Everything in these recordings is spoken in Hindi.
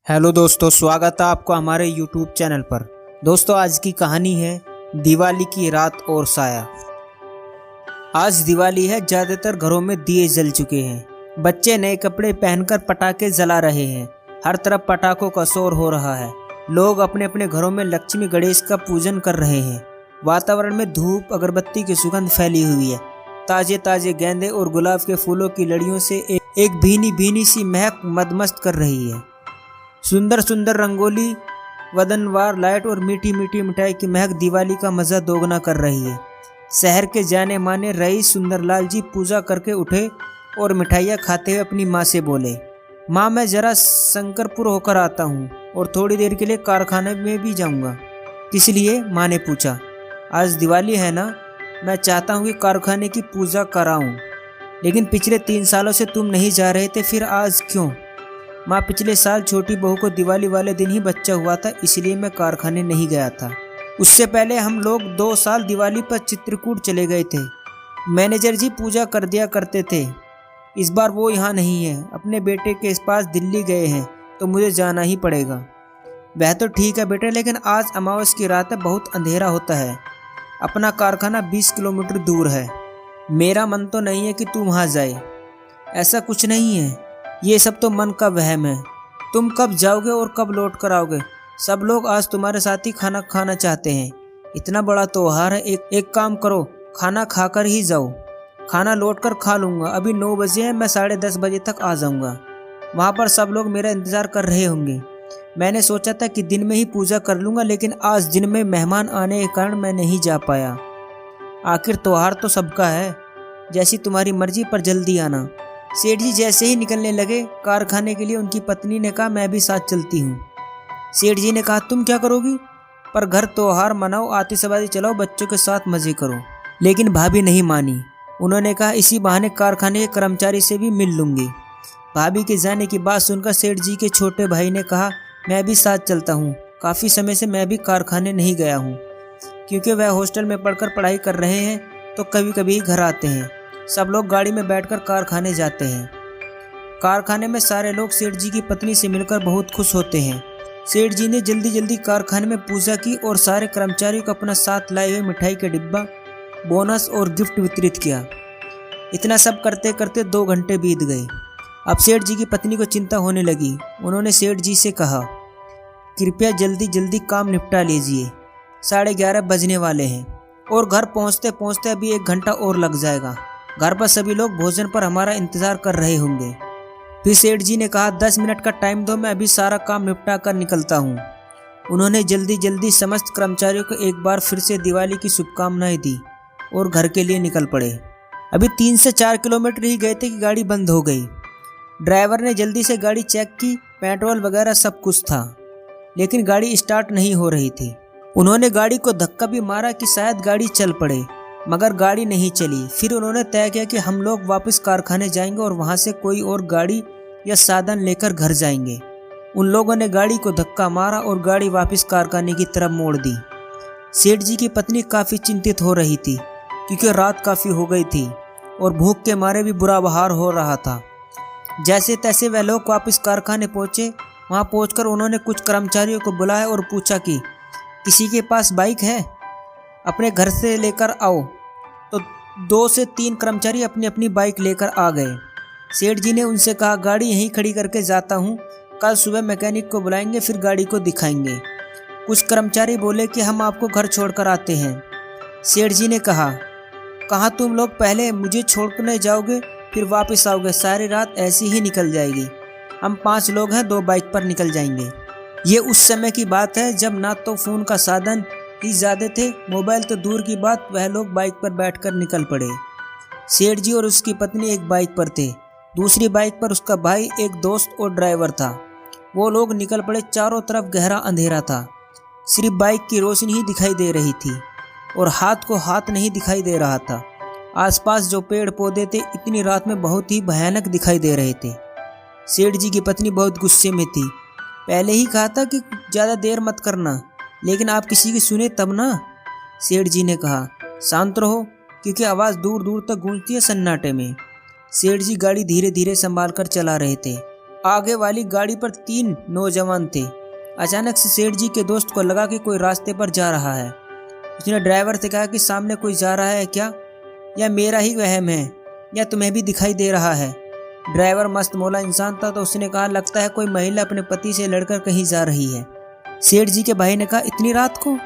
हेलो दोस्तों, स्वागत है आपको हमारे YouTube चैनल पर। दोस्तों, आज की कहानी है दिवाली की रात और साया। आज दिवाली है, ज़्यादातर घरों में दिए जल चुके हैं। बच्चे नए कपड़े पहनकर पटाखे जला रहे हैं। हर तरफ पटाखों का शोर हो रहा है। लोग अपने अपने घरों में लक्ष्मी गणेश का पूजन कर रहे हैं। वातावरण में धूप अगरबत्ती की सुगंध फैली हुई है। ताजे ताजे गेंदे और गुलाब के फूलों की लड़ियों से एक भीनी भीनी सी महक मदमस्त कर रही है। सुंदर सुंदर रंगोली, वदनवार लाइट और मीठी मीठी मिठाई की महक दिवाली का मज़ा दोगुना कर रही है। शहर के जाने माने रईस सुंदरलाल जी पूजा करके उठे और मिठाइयाँ खाते हुए अपनी माँ से बोले, माँ मैं ज़रा शंकरपुर होकर आता हूँ और थोड़ी देर के लिए कारखाने में भी जाऊँगा। किस लिए? माँ ने पूछा। आज दिवाली है ना, मैं चाहता हूँ कि कारखाने की पूजा कराऊँ। लेकिन पिछले 3 सालों से तुम नहीं जा रहे थे, फिर आज क्यों? माँ, पिछले साल छोटी बहू को दिवाली वाले दिन ही बच्चा हुआ था, इसलिए मैं कारखाने नहीं गया था। उससे पहले हम लोग 2 साल दिवाली पर चित्रकूट चले गए थे। मैनेजर जी पूजा कर दिया करते थे। इस बार वो यहाँ नहीं है, अपने बेटे के पास दिल्ली गए हैं, तो मुझे जाना ही पड़ेगा। वह तो ठीक है बेटे, लेकिन आज अमावस की रात है, बहुत अंधेरा होता है। अपना कारखाना 20 किलोमीटर दूर है। मेरा मन तो नहीं है कि तू वहाँ जाए। ऐसा कुछ नहीं है, ये सब तो मन का वहम है। तुम कब जाओगे और कब लौट कर आओगे? सब लोग आज तुम्हारे साथ ही खाना खाना चाहते हैं। इतना बड़ा त्योहार है, एक काम करो, खाना खाकर ही जाओ। खाना लौट कर खा लूँगा। अभी 9 बजे है, मैं 10:30 बजे तक आ जाऊँगा। वहाँ पर सब लोग मेरा इंतज़ार कर रहे होंगे। मैंने सोचा था कि दिन में ही पूजा कर लूँगा, लेकिन आज दिन में मेहमान आने के कारण मैं नहीं जा पाया। आखिर त्योहार तो सबका है, जैसी तुम्हारी मर्जी, पर जल्दी आना। सेठ जी जैसे ही निकलने लगे कारखाने के लिए, उनकी पत्नी ने कहा, मैं भी साथ चलती हूँ। सेठ जी ने कहा, तुम क्या करोगी? पर घर त्योहार मनाओ, आतिशबाजी चलाओ, बच्चों के साथ मजे करो। लेकिन भाभी नहीं मानी। उन्होंने कहा, इसी बहाने कारखाने के कर्मचारी से भी मिल लूँगी। भाभी के जाने की बात सुनकर सेठ जी के छोटे भाई ने कहा, मैं भी साथ चलता हूँ। काफ़ी समय से मैं भी कारखाने नहीं गया हूँ, क्योंकि वह हॉस्टल में पढ़कर पढ़ाई कर रहे हैं, तो कभी कभी घर आते हैं। सब लोग गाड़ी में बैठकर कारखाने जाते हैं। कारखाने में सारे लोग सेठ जी की पत्नी से मिलकर बहुत खुश होते हैं। सेठ जी ने जल्दी जल्दी कारखाने में पूजा की और सारे कर्मचारियों को अपना साथ लाए हुए मिठाई के डिब्बा, बोनस और गिफ्ट वितरित किया। इतना सब करते करते 2 घंटे बीत गए। अब सेठ जी की पत्नी को चिंता होने लगी। उन्होंने सेठ जी से कहा, कृपया जल्दी जल्दी काम निपटा लीजिए, 11:30 बजने वाले हैं और घर पहुंचते पहुंचते अभी 1 घंटा और लग जाएगा। घर पर सभी लोग भोजन पर हमारा इंतज़ार कर रहे होंगे। फिर सेठ जी ने कहा, 10 मिनट का टाइम दो, मैं अभी सारा काम निपटा कर निकलता हूँ। उन्होंने जल्दी जल्दी समस्त कर्मचारियों को एक बार फिर से दिवाली की शुभकामनाएं दी और घर के लिए निकल पड़े। अभी 3 से 4 किलोमीटर ही गए थे कि गाड़ी बंद हो गई। ड्राइवर ने जल्दी से गाड़ी चेक की, पेट्रोल वगैरह सब कुछ था, लेकिन गाड़ी स्टार्ट नहीं हो रही थी। उन्होंने गाड़ी को धक्का भी मारा कि शायद गाड़ी चल पड़े, मगर गाड़ी नहीं चली। फिर उन्होंने तय किया कि हम लोग वापस कारखाने जाएंगे और वहां से कोई और गाड़ी या साधन लेकर घर जाएंगे। उन लोगों ने गाड़ी को धक्का मारा और गाड़ी वापस कारखाने की तरफ मोड़ दी। सेठ जी की पत्नी काफ़ी चिंतित हो रही थी, क्योंकि रात काफ़ी हो गई थी और भूख के मारे भी बुरा बहार हो रहा था। जैसे तैसे वह लोग वापस कारखाने पहुँचे। वहाँ पहुँचकर उन्होंने कुछ कर्मचारियों को बुलाया और पूछा कि किसी के पास बाइक है? अपने घर से लेकर आओ। तो 2 से 3 कर्मचारी अपनी अपनी बाइक लेकर आ गए। सेठ जी ने उनसे कहा, गाड़ी यहीं खड़ी करके जाता हूँ, कल सुबह मैकेनिक को बुलाएंगे, फिर गाड़ी को दिखाएंगे। कुछ कर्मचारी बोले कि हम आपको घर छोड़कर आते हैं। सेठ जी ने कहा, कहाँ तुम लोग पहले मुझे छोड़कर जाओगे, फिर वापस आओगे, सारी रात ऐसी ही निकल जाएगी। हम 5 लोग हैं, 2 बाइक पर निकल जाएंगे। ये उस समय की बात है जब ना तो फ़ोन का साधन ही ज़्यादा थे, मोबाइल तो दूर की बात। वह लोग बाइक पर बैठकर निकल पड़े। सेठ जी और उसकी पत्नी एक बाइक पर थे, दूसरी बाइक पर उसका भाई, एक दोस्त और ड्राइवर था। वो लोग निकल पड़े। चारों तरफ गहरा अंधेरा था, सिर्फ बाइक की रोशनी ही दिखाई दे रही थी और हाथ को हाथ नहीं दिखाई दे रहा था। आसपास जो पेड़ पौधे थे इतनी रात में बहुत ही भयानक दिखाई दे रहे थे। सेठ जी की पत्नी बहुत गुस्से में थी। पहले ही कहा था कि ज़्यादा देर मत करना, लेकिन आप किसी की सुने तब ना। सेठ जी ने कहा, शांत रहो, क्योंकि आवाज़ दूर दूर तक गूंजती है सन्नाटे में। सेठ जी गाड़ी धीरे धीरे संभाल कर चला रहे थे। आगे वाली गाड़ी पर 3 नौजवान थे। अचानक से सेठ जी के दोस्त को लगा कि कोई रास्ते पर जा रहा है। उसने ड्राइवर से कहा कि सामने कोई जा रहा है क्या, या मेरा ही वहम है, या तुम्हें भी दिखाई दे रहा है। ड्राइवर मस्त मौला इंसान था, तो उसने कहा लगता है कोई महिला अपने पति से लड़कर कहीं जा रही है। सेठ जी के भाई ने कहा इतनी रात को,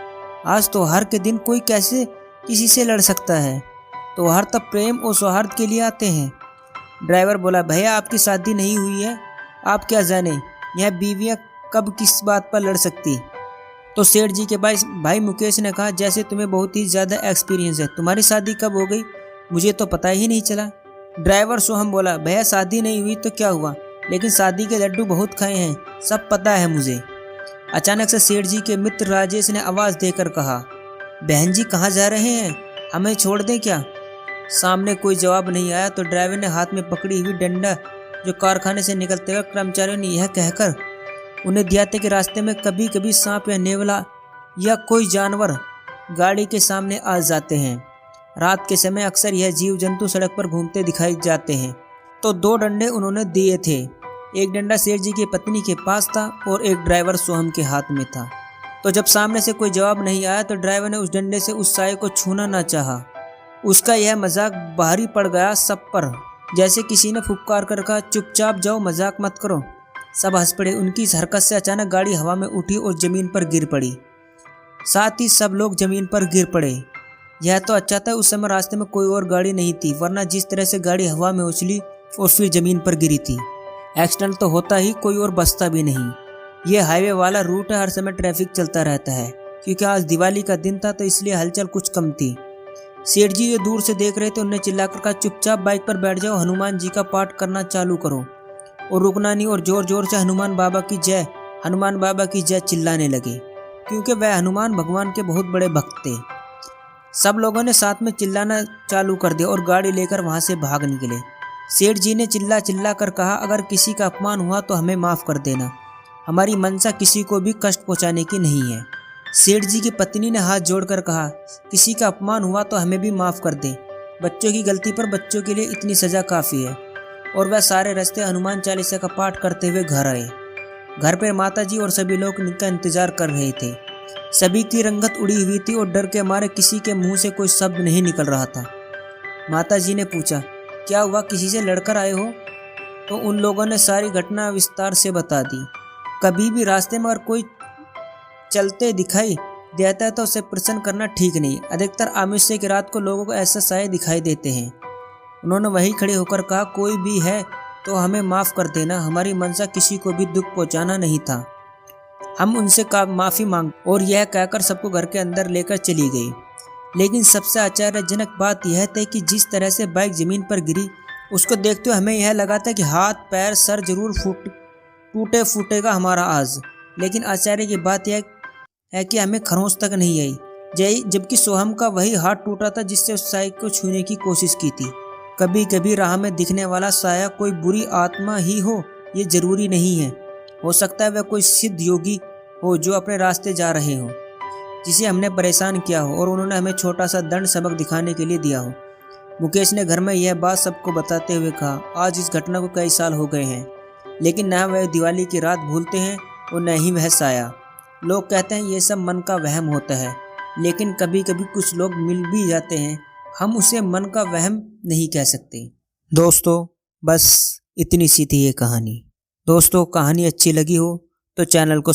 आज त्योहार के दिन कोई कैसे किसी से लड़ सकता है, त्योहार तब प्रेम और सौहार्द के लिए आते हैं। ड्राइवर बोला भैया आपकी शादी नहीं हुई है, आप क्या जाने यह बीवियां कब किस बात पर लड़ सकती। तो सेठ जी के भाई मुकेश ने कहा जैसे तुम्हें बहुत ही ज़्यादा एक्सपीरियंस है, तुम्हारी शादी कब हो गई, मुझे तो पता ही नहीं चला। ड्राइवर सोहम बोला भैया शादी नहीं हुई तो क्या हुआ, लेकिन शादी के लड्डू बहुत खाए हैं, सब पता है मुझे। अचानक से सेठ जी के मित्र राजेश ने आवाज़ देकर कहा बहन जी कहाँ जा रहे हैं, हमें छोड़ दें क्या। सामने कोई जवाब नहीं आया तो ड्राइवर ने हाथ में पकड़ी हुई डंडा जो कारखाने से निकलते हुए कर्मचारियों ने यह कहकर उन्हें दिया था कि रास्ते में कभी कभी सांप या नेवला या कोई जानवर गाड़ी के सामने आ जाते हैं। रात के समय अक्सर यह जीव जंतु सड़क पर घूमते दिखाई जाते हैं। तो 2 डंडे उन्होंने दिए थे, एक डंडा सेठ जी की पत्नी के पास था और एक ड्राइवर सोहम के हाथ में था। तो जब सामने से कोई जवाब नहीं आया तो ड्राइवर ने उस डंडे से उस साये को छूना ना चाहा। उसका यह मजाक भारी पड़ गया सब पर, जैसे किसी ने फुफकार कर कहा चुपचाप जाओ, मजाक मत करो। सब हंस पड़े। उनकी इस हरकत से अचानक गाड़ी हवा में उठी और जमीन पर गिर पड़ी। साथ ही सब लोग जमीन पर गिर पड़े। यह तो अच्छा था उस समय रास्ते में कोई और गाड़ी नहीं थी, वरना जिस तरह से गाड़ी हवा में उछली और फिर जमीन पर गिरी थी, एक्सीडेंट तो होता ही, कोई और बचता भी नहीं। ये हाईवे वाला रूट है, हर समय ट्रैफिक चलता रहता है। क्योंकि आज दिवाली का दिन था तो इसलिए हलचल कुछ कम थी। सेठ जी जो दूर से देख रहे थे उन्हें चिल्लाकर कहा चुपचाप बाइक पर बैठ जाओ, हनुमान जी का पाठ करना चालू करो और रुकना नहीं, और जोर जोर से हनुमान बाबा की जय, हनुमान बाबा की जय चिल्लाने लगे, क्योंकि वह हनुमान भगवान के बहुत बड़े भक्त थे। सब लोगों ने साथ में चिल्लाना चालू कर दिया और गाड़ी लेकर वहां से भाग निकले। सेठ जी ने चिल्ला चिल्ला कर कहा अगर किसी का अपमान हुआ तो हमें माफ़ कर देना, हमारी मंशा किसी को भी कष्ट पहुंचाने की नहीं है। सेठ जी की पत्नी ने हाथ जोड़कर कहा किसी का अपमान हुआ तो हमें भी माफ़ कर दे, बच्चों की गलती पर बच्चों के लिए इतनी सज़ा काफ़ी है। और वह सारे रास्ते हनुमान चालीसा का पाठ करते हुए घर आए। घर पर माताजी और सभी लोग उनका इंतजार कर रहे थे। सभी की रंगत उड़ी हुई थी और डर के मारे किसी के मुंह से कोई शब्द नहीं निकल रहा था। माताजी ने पूछा क्या हुआ, किसी से लड़कर आए हो। तो उन लोगों ने सारी घटना विस्तार से बता दी। कभी भी रास्ते में अगर कोई चलते दिखाई देता है तो उसे प्रसन्न करना ठीक नहीं। अधिकतर अमावस्या की रात को लोगों को ऐसा साये दिखाई देते हैं। उन्होंने वहीं खड़े होकर कहा कोई भी है तो हमें माफ़ कर देना, हमारी मंशा किसी को भी दुख पहुंचाना नहीं था, हम उनसे माफ़ी मांग। और यह कहकर सबको घर के अंदर लेकर चली गई। लेकिन सबसे आश्चर्यजनक बात यह थी कि जिस तरह से बाइक जमीन पर गिरी उसको देखते हुए हमें यह लगा था कि हाथ पैर सर जरूर टूटे फूटेगा हमारा आज। लेकिन आश्चर्य की बात यह है कि हमें खरोंच तक नहीं आई, जबकि सोहम का वही हाथ टूटा था जिससे उस साये को छूने की कोशिश की थी। कभी कभी राह में दिखने वाला साया कोई बुरी आत्मा ही हो ये जरूरी नहीं है, हो सकता है वह कोई सिद्ध योगी हो जो अपने रास्ते जा रहे हो, जिसे हमने परेशान किया हो और उन्होंने हमें छोटा सा दंड सबक दिखाने के लिए दिया हो। मुकेश ने घर में यह बात सबको बताते हुए कहा आज इस घटना को कई साल हो गए हैं, लेकिन न वह दिवाली की रात भूलते हैं और न ही वह साया। लोग कहते हैं ये सब मन का वहम होता है, लेकिन कभी कभी कुछ लोग मिल भी जाते हैं, हम उसे मन का वहम नहीं कह सकते। दोस्तों बस इतनी सी थी ये कहानी। दोस्तों कहानी अच्छी लगी हो तो चैनल को